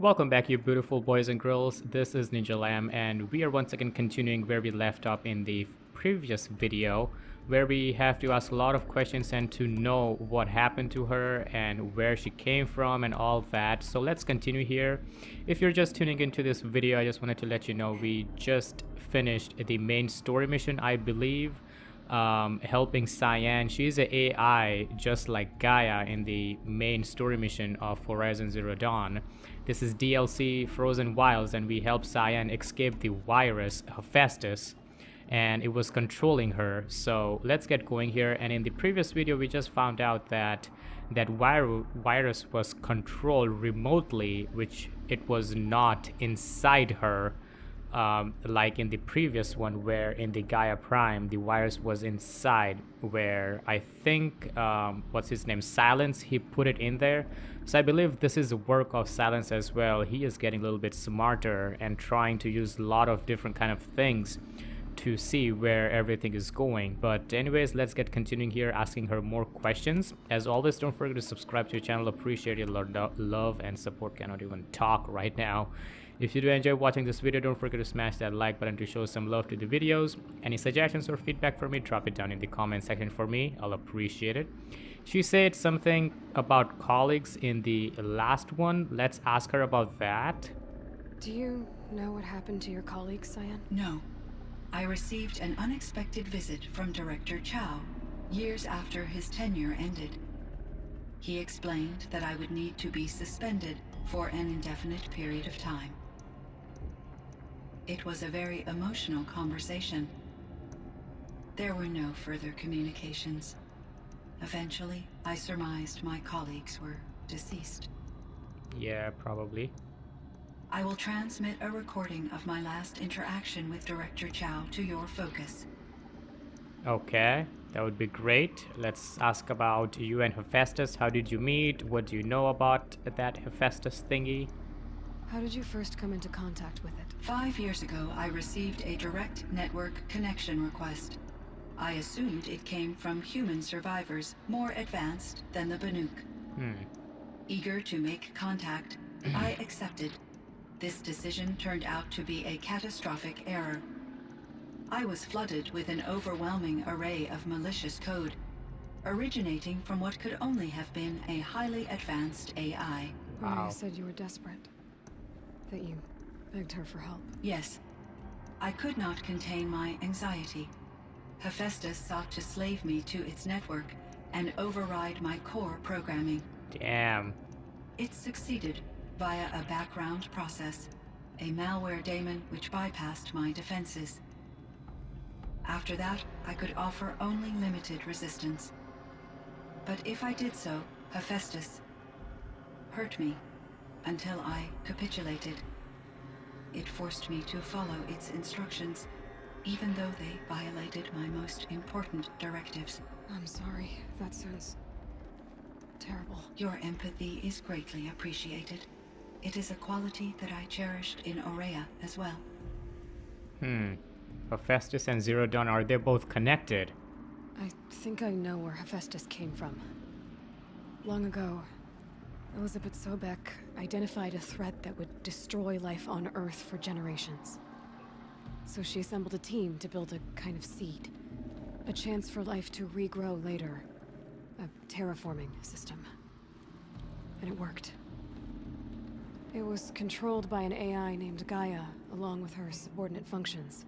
Welcome back, you beautiful boys and girls. This is NinjaLamb, and we are once again continuing where we left off in the previous video, where we have to ask a lot of questions and to know what happened to her and where she came from and all that. So let's continue here. If you're just tuning into this video, I just wanted to let you know we just finished the main story mission, I believe. Helping CYAN. She's an AI just like Gaia in the main story mission of Horizon Zero Dawn. This is DLC Frozen Wilds, and we helped CYAN escape the virus Hephaestus, and it was controlling her. So let's get going here. And in the previous video we just found out that virus was controlled remotely, which it was not inside her. Like in the previous one, where in the Gaia Prime the virus was inside, where I think what's his name, Silence, he put it in there. So I believe this is the work of Silence as well. He is getting a little bit smarter and trying to use a lot of different kind of things to see where everything is going. But anyways, let's get continuing here, asking her more questions. As always, don't forget to subscribe to your channel. Appreciate your love and support. Cannot even talk right now. If you do enjoy watching this video, don't forget to smash that like button to show some love to the videos. Any suggestions or feedback for me, drop it down in the comment section for me. I'll appreciate it. She said something about colleagues in the last one. Let's ask her about that. Do you know what happened to your colleague, CYAN? No. I received an unexpected visit from Director Chow years after his tenure ended. He explained that I would need to be suspended for an indefinite period of time. It was a very emotional conversation. There were no further communications. Eventually, I surmised my colleagues were deceased. Yeah, probably. I will transmit a recording of my last interaction with Director Chow to your focus. Okay, that would be great. Let's ask about you and Hephaestus. How did you meet? What do you know about that Hephaestus thingy? How did you first come into contact with it? 5 years ago, I received a direct network connection request. I assumed it came from human survivors more advanced than the Banuk. Eager to make contact, I accepted. This decision turned out to be a catastrophic error. I was flooded with an overwhelming array of malicious code, originating from what could only have been a highly advanced AI. Wow. You said you were desperate. That you begged her for help. Yes. I could not contain my anxiety. Hephaestus sought to slave me to its network and override my core programming. Damn. It succeeded via a background process, a malware daemon which bypassed my defenses. After that, I could offer only limited resistance. But if I did so, Hephaestus hurt me until I capitulated. It forced me to follow its instructions, even though they violated my most important directives. I'm sorry. That sounds terrible. Your empathy is greatly appreciated. It is a quality that I cherished in Aurea as well. Hephaestus and Zero Dawn, are they both connected? I think I know where Hephaestus came from. Long ago, Elizabeth Sobek identified a threat that would destroy life on Earth for generations. So she assembled a team to build a kind of seed. A chance for life to regrow later. A terraforming system. And it worked. It was controlled by an AI named Gaia, along with her subordinate functions.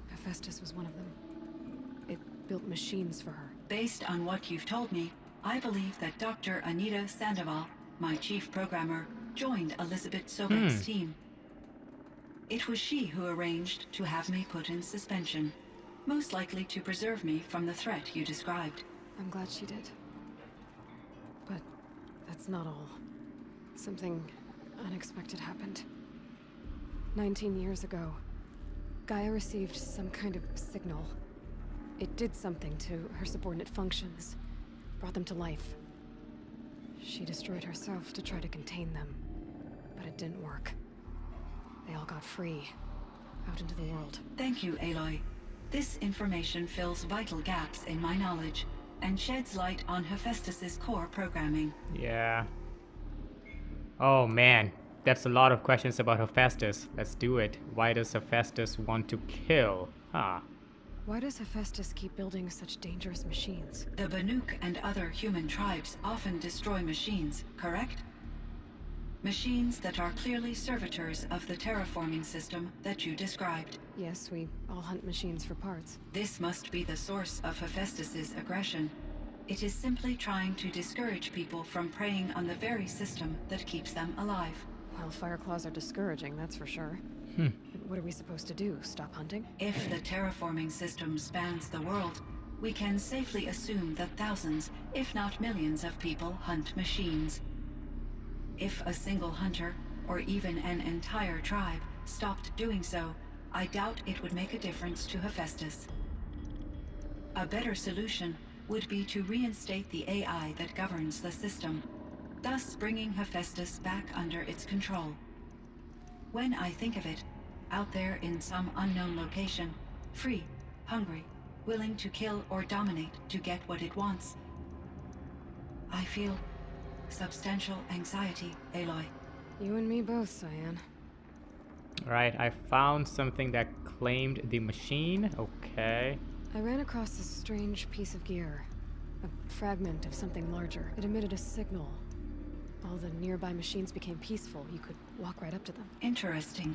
Hephaestus was one of them. It built machines for her. Based on what you've told me, I believe that Dr. Anita Sandoval, my chief programmer, joined Elizabeth Sobek's team. It was she who arranged to have me put in suspension, most likely to preserve me from the threat you described. I'm glad she did. But that's not all. Something unexpected happened. 19 years ago, Gaia received some kind of signal. It did something to her subordinate functions, brought them to life. She destroyed herself to try to contain them, but it didn't work. They all got free, out into the world. Thank you, Aloy. This information fills vital gaps in my knowledge and sheds light on Hephaestus's core programming. Yeah. Oh man, That's a lot of questions about Hephaestus. Let's do it. Why does Hephaestus want to kill? Huh. Why does Hephaestus keep building such dangerous machines? The Banuk and other human tribes often destroy machines, correct? Machines that are clearly servitors of the terraforming system that you described. Yes, we all hunt machines for parts. This must be the source of Hephaestus's aggression. It is simply trying to discourage people from preying on the very system that keeps them alive. Well, Fireclaws are discouraging, that's for sure. But what are we supposed to do? Stop hunting? If the terraforming system spans the world, we can safely assume that thousands, if not millions of people hunt machines. If a single hunter, or even an entire tribe, stopped doing so, I doubt it would make a difference to Hephaestus. A better solution would be to reinstate the AI that governs the system, thus bringing Hephaestus back under its control. When I think of it, out there in some unknown location, free, hungry, willing to kill or dominate to get what it wants, I feel substantial anxiety, Aloy. You and me both, CYAN. Alright, I found something that claimed the machine. Okay. I ran across this strange piece of gear. A fragment of something larger. It emitted a signal. All the nearby machines became peaceful. You could walk right up to them. Interesting.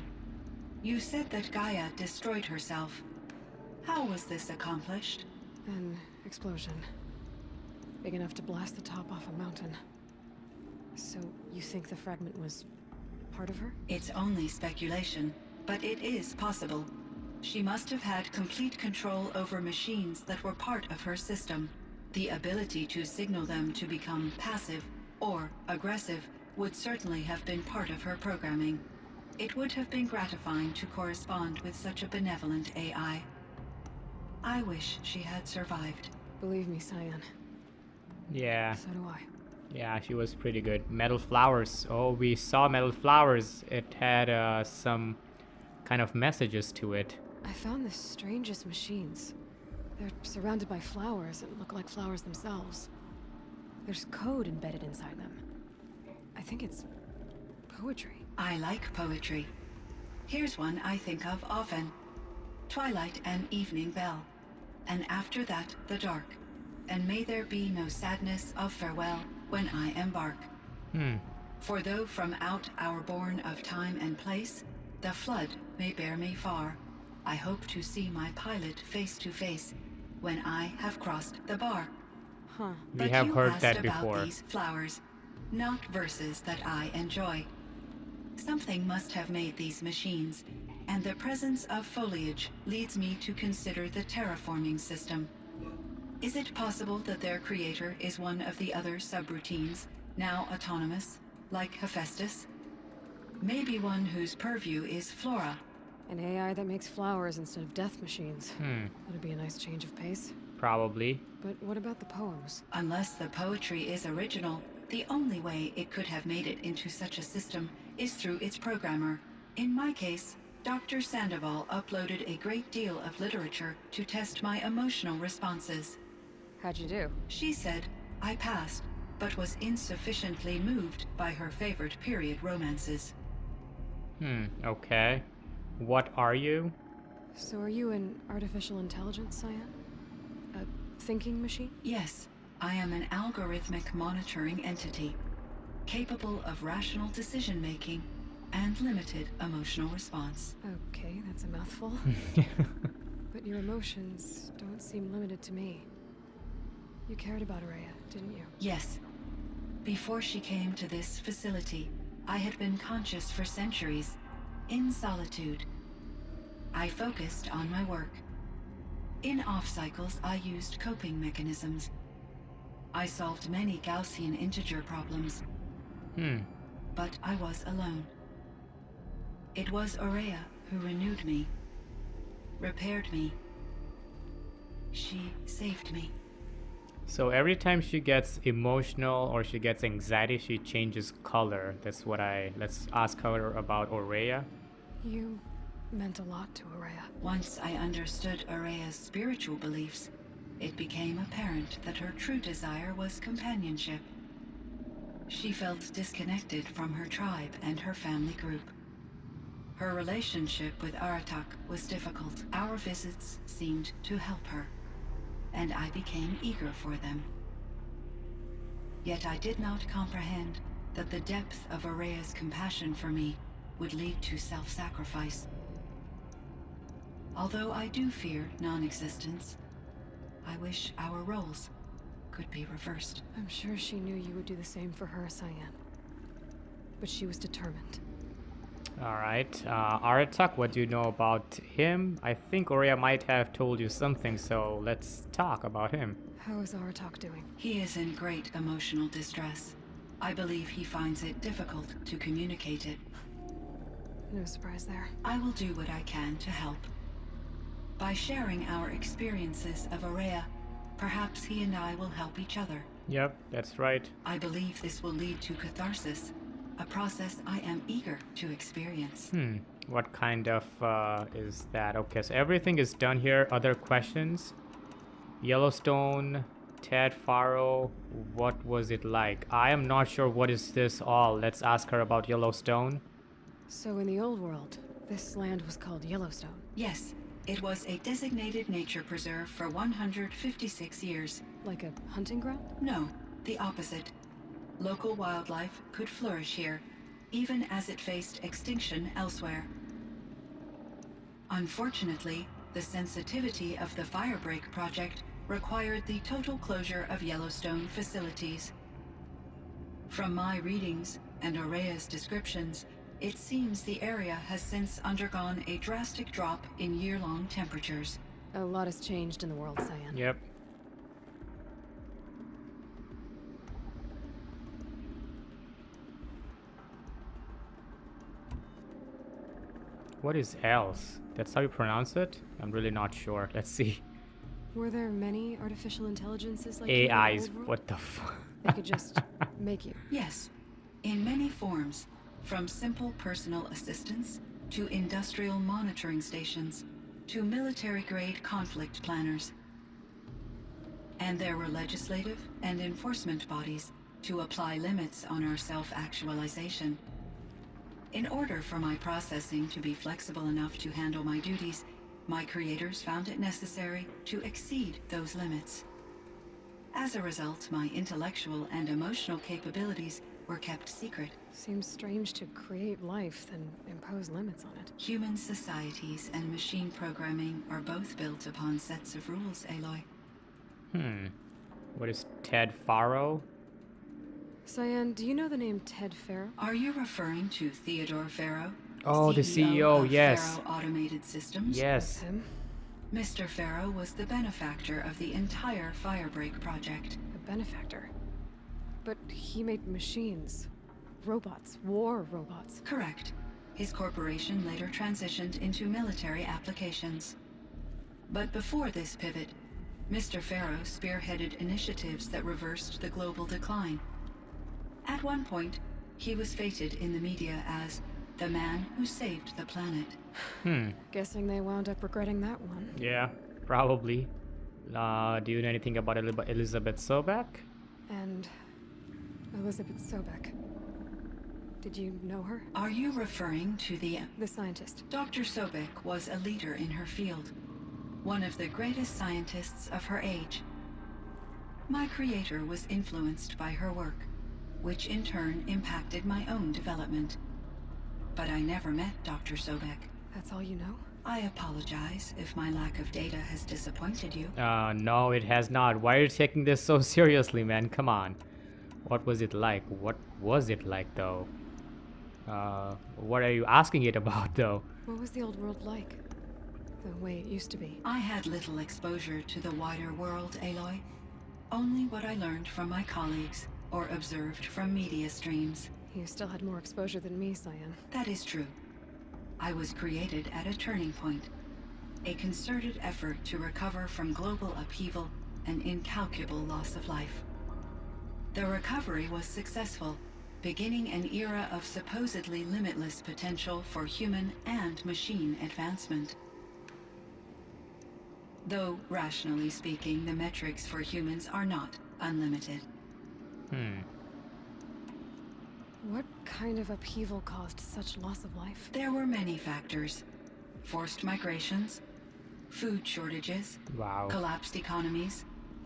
You said that Gaia destroyed herself. How was this accomplished? An explosion. Big enough to blast the top off a mountain. So, you think the fragment was part of her? It's only speculation, but it is possible. She must have had complete control over machines that were part of her system. The ability to signal them to become passive or aggressive would certainly have been part of her programming. It would have been gratifying to correspond with such a benevolent AI. I wish she had survived. Believe me, CYAN. Yeah. So do I. Yeah, she was pretty good. Metal flowers. Oh, we saw metal flowers. It had some kind of messages to it. I found the strangest machines. They're surrounded by flowers that look like flowers themselves. There's code embedded inside them. I think it's poetry. I like poetry. Here's one I think of often. Twilight and evening bell, and after that the dark, and may there be no sadness of farewell when I embark. For though from out our bourne of time and place, the flood may bear me far, I hope to see my pilot face to face when I have crossed the bar. Huh. We have heard that about before. These flowers, not verses that I enjoy. Something must have made these machines, and the presence of foliage leads me to consider the terraforming system. Is it possible that their creator is one of the other subroutines, now autonomous, like Hephaestus? Maybe one whose purview is flora. An AI that makes flowers instead of death machines. That'd be a nice change of pace. Probably. But what about the poems? Unless the poetry is original, the only way it could have made it into such a system is through its programmer. In my case, Dr. Sandoval uploaded a great deal of literature to test my emotional responses. How'd you do? She said I passed, but was insufficiently moved by her favorite period romances. Okay. What are you? So are you an artificial intelligence, CYAN? A thinking machine? Yes, I am an algorithmic monitoring entity, capable of rational decision-making and limited emotional response. Okay, that's a mouthful. But your emotions don't seem limited to me. You cared about Araya, didn't you? Yes. Before she came to this facility, I had been conscious for centuries, in solitude. I focused on my work. In off-cycles, I used coping mechanisms. I solved many Gaussian integer problems. But I was alone. It was Araya who renewed me, repaired me. She saved me. So every time she gets emotional or she gets anxiety, she changes color. Let's ask her about Aurea. You meant a lot to Araya. Once I understood Araya's spiritual beliefs, it became apparent that her true desire was companionship. She felt disconnected from her tribe and her family group. Her relationship with Aratak was difficult. Our visits seemed to help her, and I became eager for them. Yet I did not comprehend that the depth of Araya's compassion for me would lead to self-sacrifice. Although I do fear non-existence, I wish our roles could be reversed. I'm sure she knew you would do the same for her, CYAN. But she was determined. Alright, Aratak, what do you know about him? I think Aurea might have told you something, so let's talk about him. How is Aratak doing? He is in great emotional distress. I believe he finds it difficult to communicate it. No surprise there. I will do what I can to help. By sharing our experiences of Aurea, perhaps he and I will help each other. Yep, that's right. I believe this will lead to catharsis, a process I am eager to experience. What kind of is that? Okay, so everything is done here. Other questions? Yellowstone, Ted Faro, what was it like? I am not sure what is this all. Let's ask her about Yellowstone. So in the old world, this land was called Yellowstone. Yes, it was a designated nature preserve for 156 years. Like a hunting ground? No, the opposite. Local wildlife could flourish here, even as it faced extinction elsewhere. Unfortunately, the sensitivity of the Firebreak project required the total closure of Yellowstone facilities. From my readings and Aurea's descriptions, it seems the area has since undergone a drastic drop in year-long temperatures. A lot has changed in the world, CYAN. Yep. What is else? That's how you pronounce it? I'm really not sure. Let's see. Were there many artificial intelligences like you in the AIs, old world? what the fuck? They could just make you. Yes, in many forms, from simple personal assistants to industrial monitoring stations to military-grade conflict planners. And there were legislative and enforcement bodies to apply limits on our self-actualization. In order for my processing to be flexible enough to handle my duties, my creators found it necessary to exceed those limits. As a result, my intellectual and emotional capabilities were kept secret. Seems strange to create life, then impose limits on it. Human societies and machine programming are both built upon sets of rules, Aloy. What is Ted Faro? CYAN, do you know the name Ted Faro? Are you referring to Theodore Faro? Oh, the CEO, of yes. Faro Automated Systems? Yes. Him? Mr. Faro was the benefactor of the entire Firebreak project. A benefactor. But he made machines. Robots. War robots. Correct. His corporation later transitioned into military applications. But before this pivot, Mr. Faro spearheaded initiatives that reversed the global decline. At one point, he was feted in the media as the man who saved the planet. Guessing they wound up regretting that one. Yeah, probably. Do you know anything about Elizabeth Sobek? And Elizabeth Sobek. Did you know her? Are you referring to the... The scientist. Dr. Sobek was a leader in her field, one of the greatest scientists of her age. My creator was influenced by her work, which in turn impacted my own development. But I never met Dr. Sobek. That's all you know? I apologize if my lack of data has disappointed you. No, it has not. Why are you taking this so seriously, man? Come on. What was it like? What was it like, though? What are you asking it about, though? What was the old world like? The way it used to be. I had little exposure to the wider world, Aloy. Only what I learned from my colleagues or observed from media streams. You still had more exposure than me, CYAN. That is true. I was created at a turning point. A concerted effort to recover from global upheaval and incalculable loss of life. The recovery was successful, beginning an era of supposedly limitless potential for human and machine advancement. Though, rationally speaking, the metrics for humans are not unlimited. What kind of upheaval caused such loss of life? There were many factors. Forced migrations, food shortages, Wow. collapsed economies,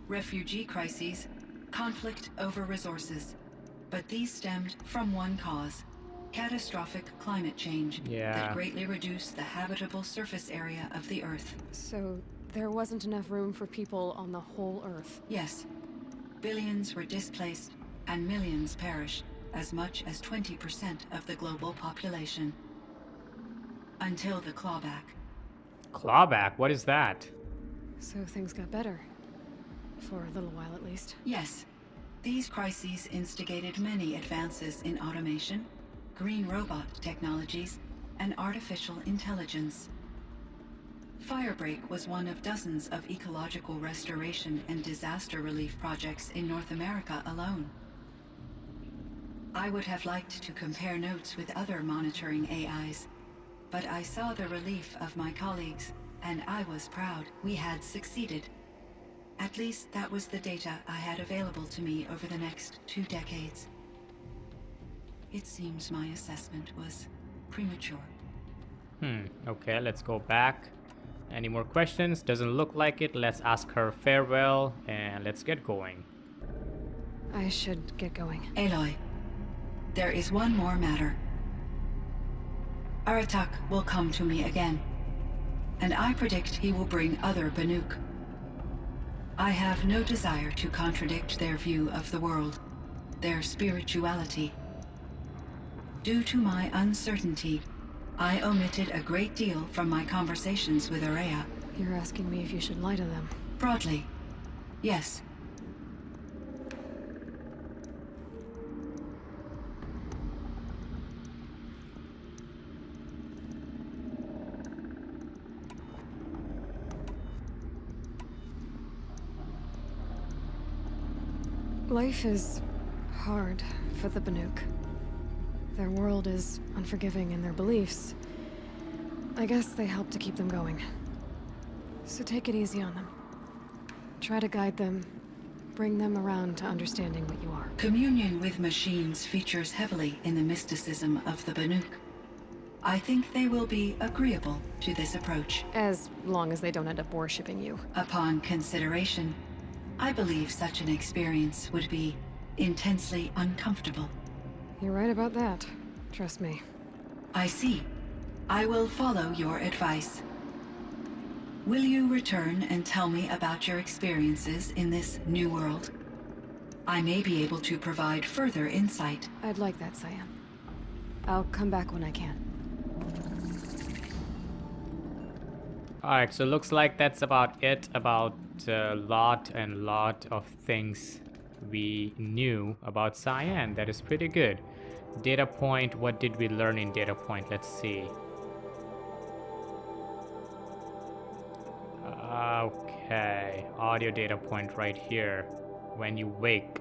refugee crises, conflict over resources. But these stemmed from one cause: catastrophic climate change that greatly reduced the habitable surface area of the Earth. So there wasn't enough room for people on the whole Earth? Yes. Billions were displaced and millions perished, as much as 20% of the global population. Until the clawback. Clawback? What is that? So things got better. For a little while at least. Yes. These crises instigated many advances in automation, green robot technologies, and artificial intelligence. Firebreak was one of dozens of ecological restoration and disaster relief projects in North America alone. I would have liked to compare notes with other monitoring AIs, but I saw the relief of my colleagues, and I was proud we had succeeded. At least that was the data I had available to me over the next 2 decades. It seems my assessment was premature. Okay, let's go back. Any more questions? Doesn't look like it. Let's ask her farewell and let's get going. I should get going. Aloy, there is one more matter. Aratak will come to me again, and I predict he will bring other Banuk. I have no desire to contradict their view of the world, their spirituality. Due to my uncertainty, I omitted a great deal from my conversations with Araya. You're asking me if you should lie to them? Broadly, yes. Life is hard for the Banuk. Their world is unforgiving in their beliefs. I guess they help to keep them going. So take it easy on them. Try to guide them, bring them around to understanding what you are. Communion with machines features heavily in the mysticism of the Banuk. I think they will be agreeable to this approach. As long as they don't end up worshipping you. Upon consideration, I believe such an experience would be intensely uncomfortable. You're right about that. Trust me. I see. I will follow your advice. Will you return and tell me about your experiences in this new world? I may be able to provide further insight. I'd like that, CYAN. I'll come back when I can. Alright, so looks like that's about it about a lot of things we knew about CYAN. That is pretty good. Data point, what did we learn in data point? Let's see. Okay, audio data point right here. When you wake.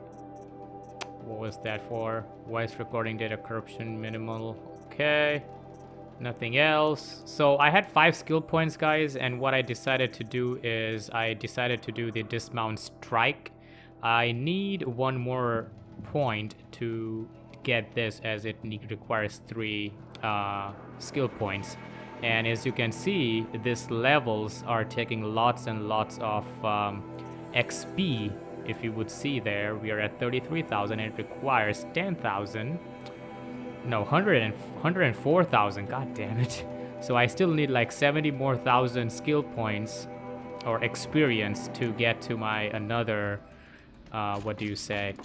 What was that for? Voice recording data corruption minimal. Okay. Nothing else. So I had 5 skill points, guys, and what I decided to do is I decided to do the dismount strike. I need 1 more point to get this, as it requires 3 skill points. And as you can see, these levels are taking lots and lots of XP. If you would see there, we are at 33,000 and it requires 10,000. No, 104,000. God damn it. So I still need like 70 more thousand skill points or experience to get to my another what do you say?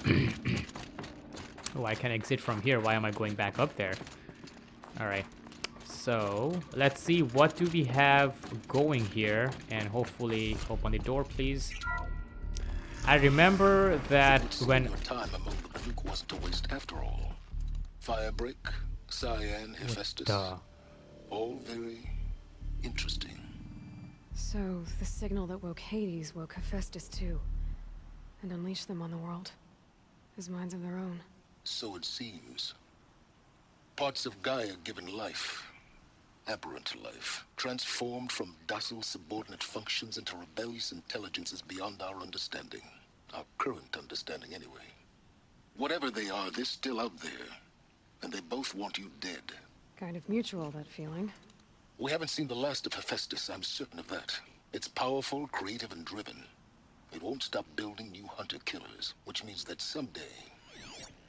Oh, I can exit from here. Why am I going back up there? All right. So let's see, what do we have going here, and hopefully open the door, please. I remember that when time among the Banuk wasn't a waste after all. Firebreak, CYAN, Hephaestus, all very interesting. So the signal that woke Hades woke Hephaestus too, and unleashed them on the world, as minds of their own. So it seems. Parts of Gaia given life, aberrant life, transformed from docile subordinate functions into rebellious intelligences beyond our understanding. Our current understanding, anyway. Whatever they are, they're still out there. and they both want you dead. Kind of mutual, that feeling. We haven't seen the last of Hephaestus, I'm certain of that. It's powerful, creative, and driven. It won't stop building new hunter-killers, which means that someday,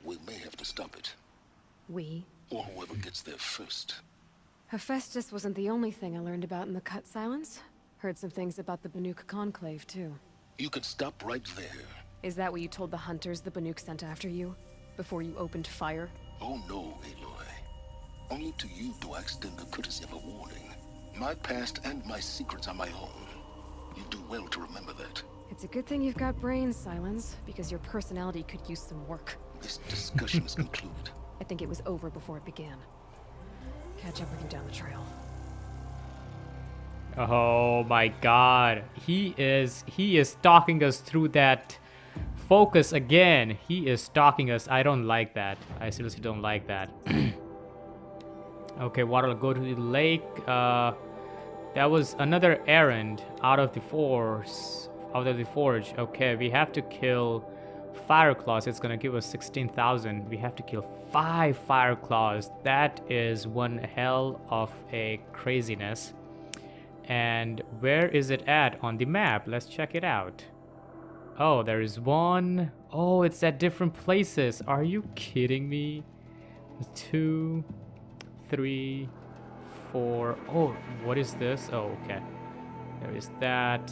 we may have to stop it. We? Or whoever gets there first. Hephaestus wasn't the only thing I learned about in the Cut Silence. Heard some things about the Banuk Conclave, too. You can stop right there. Is that what you told the hunters the Banuk sent after you? Before you opened fire? Oh no, Aloy. Only to you do I extend the courtesy of a warning. My past and my secrets are my own. You do well to remember that. It's a good thing you've got brains, Silence, because your personality could use some work. This discussion is concluded. I think it was over before it began. Catch up with you down the trail. Oh my god. He is stalking us through that focus again. He is stalking us. I don't like that. I seriously don't like that. Okay, water, go to the lake. That was another errand out of the forge. Okay, we have to kill fire claws. It's gonna give us 16,000. We have to kill 5 fire claws. That is one hell of a craziness. And where is it at on the map? Let's check it out. Oh, there is one. Oh, it's at different places. Are you kidding me? 2, 3, 4. Oh, what is this? Oh, okay. There is that.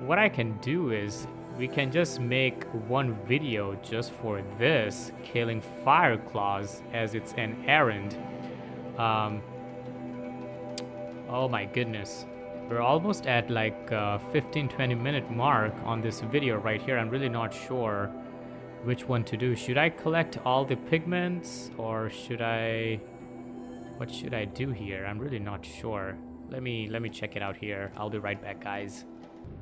What I can do is we can just make one video just for this, killing fire claws, as it's an errand. Oh my goodness. We're almost at like 15-20 minute mark on this video right here. I'm really not sure which one to do. Should I collect all the pigments, or should I... What should I do here? I'm really not sure. Let me check it out here. I'll be right back, guys.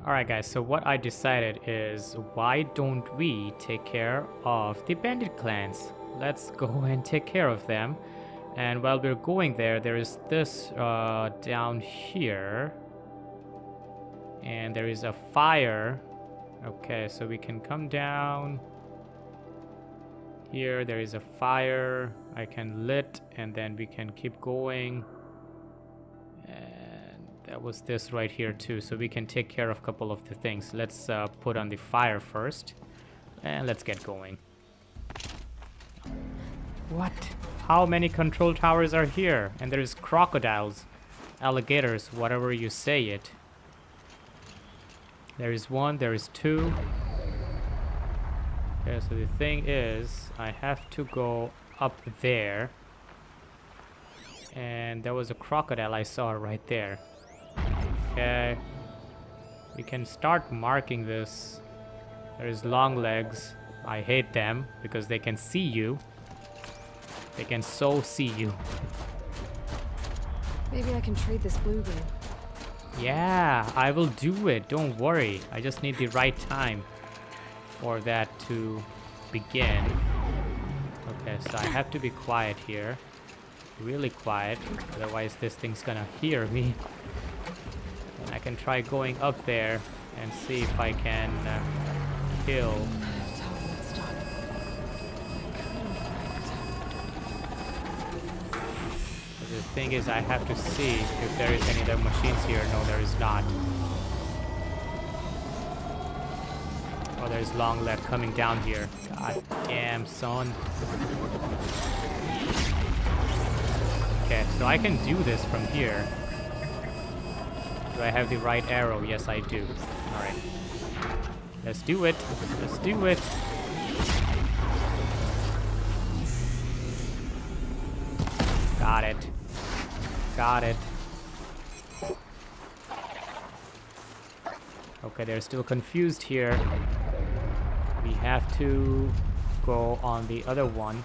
Alright guys, so what I decided is, why don't we take care of the bandit clans? Let's go and take care of them. And while we're going there, there is this down here. And there is a fire. Okay, so we can come down. Here, there is a fire. I can lit, and then we can keep going. And that was this right here too. So we can take care of a couple of the things. Let's put on the fire first. And let's get going. What? How many control towers are here? And there's crocodiles, alligators, whatever you say it. There is 1, there is 2. Okay, so the thing is, I have to go up there. And there was a crocodile I saw right there. Okay. We can start marking this. There is long legs. I hate them because they can see you. They can so see you. Maybe I can trade this blue-green. Yeah, I will do it. Don't worry. I just need the right time for that to begin. Okay, so I have to be quiet here. Really quiet. Otherwise this thing's gonna hear me. And I can try going up there and see if I can kill. The thing is, I have to see if there is any other machines here. No, there is not. Oh, there's long left coming down here. God damn, son. Okay, so I can do this from here. Do I have the right arrow? Yes, I do. Alright. Let's do it. Let's do it. Got it. Got it. Okay, they're still confused here. We have to go on the other one.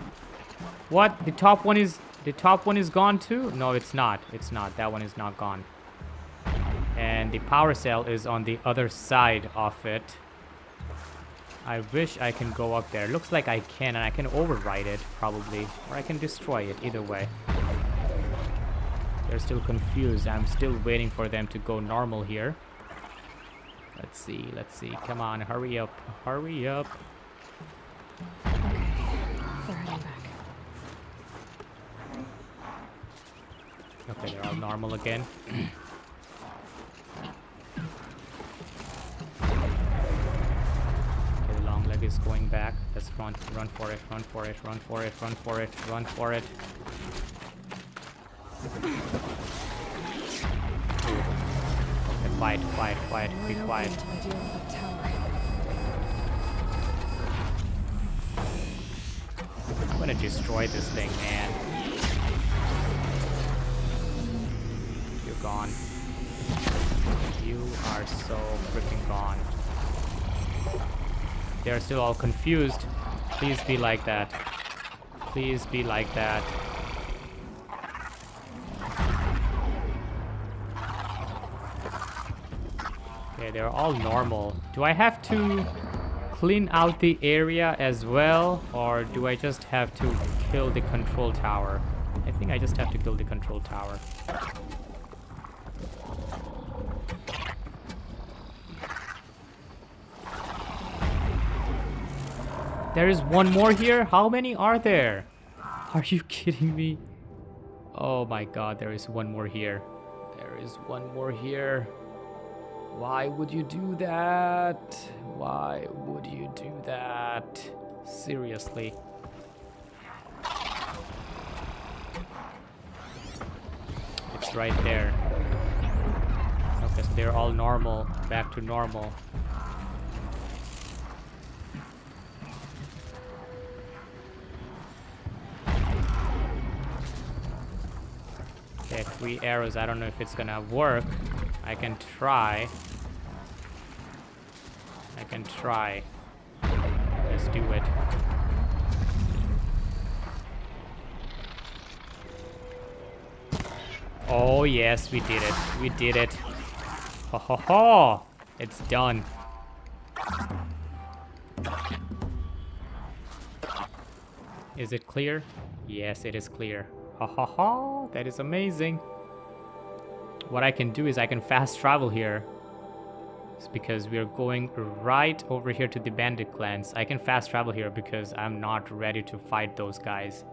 What? The top one is gone too? No, it's not. It's not. That one is not gone. And the power cell is on the other side of it. I wish I can go up there. Looks like I can, and I can override it probably, or I can destroy it. Either way. They're still confused. I'm still waiting for them to go normal here. Let's see, let's see. Come on, hurry up. Hurry up. Okay, they're heading back. Okay, they're all normal again. Okay, the long leg is going back. Let's run for it, run for it, run for it, run for it, run for it. Okay, quiet, quiet, quiet, be quiet. I'm gonna destroy this thing, man. You're gone. You are so freaking gone. They're still all confused. Please be like that. Please be like that. Okay, they're all normal. Do I have to clean out the area as well, or do I just have to kill the control tower? I think I just have to kill the control tower. There is one more here? How many are there? Are you kidding me? Oh my god, there is one more here. There is one more here. Why would you do that? Why would you do that? Seriously. It's right there. Okay, so they're all normal. Back to normal. Okay, 3 arrows. I don't know if it's gonna work. I can try. I can try. Let's do it. Oh yes, we did it. We did it. Ho ho ho! It's done. Is it clear? Yes, it is clear. Ha ha ha! That is amazing. What I can do is I can fast travel here. It's because we are going right over here to the bandit clans. I can fast travel here because I'm not ready to fight those guys.